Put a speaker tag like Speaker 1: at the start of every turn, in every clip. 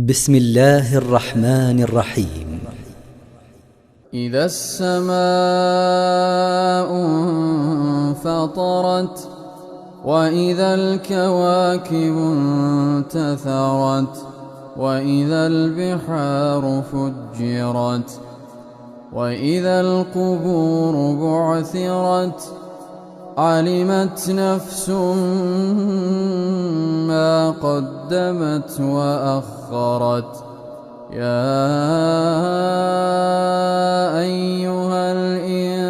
Speaker 1: بسم الله الرحمن الرحيم.
Speaker 2: إذا السماء انفطرت وإذا الكواكب انتثرت وإذا البحار فجرت وإذا القبور بعثرت علمت نفس ما قدمت وأخرت. يا أيها الإنسان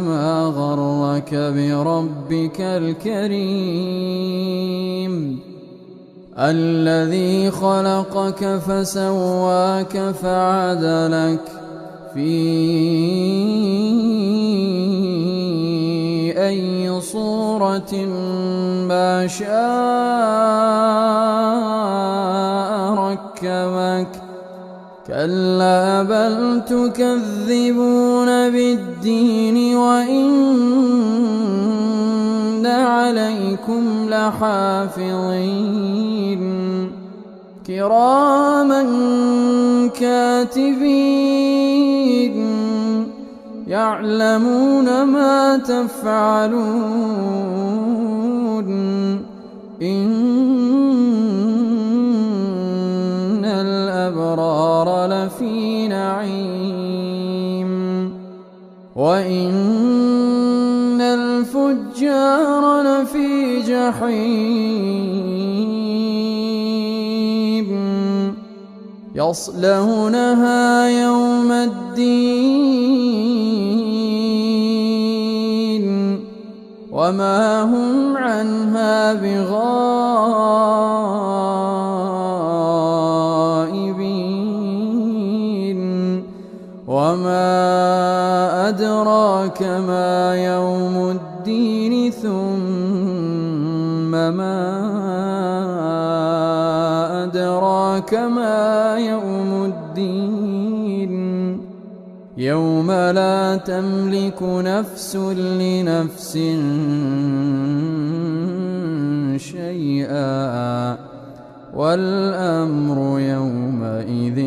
Speaker 2: ما غرك بربك الكريم الذي خلقك فسواك فعدلك في أي صورة ما شاء ركبك. كلا بل تكذبون بالدين وإن عليكم لحافظين كراما كاتبين يعلمون ما تفعلون. إن الأبرار لفي نعيم وإن الفجار لفي جحيم يصلونها يوم الدين وما هم عنها بغائبين. وما أدراك ما يوم الدين ثم ما أدراك ما يوم الدين يوم لا تملك نفس لنفس شيئا والأمر يومئذ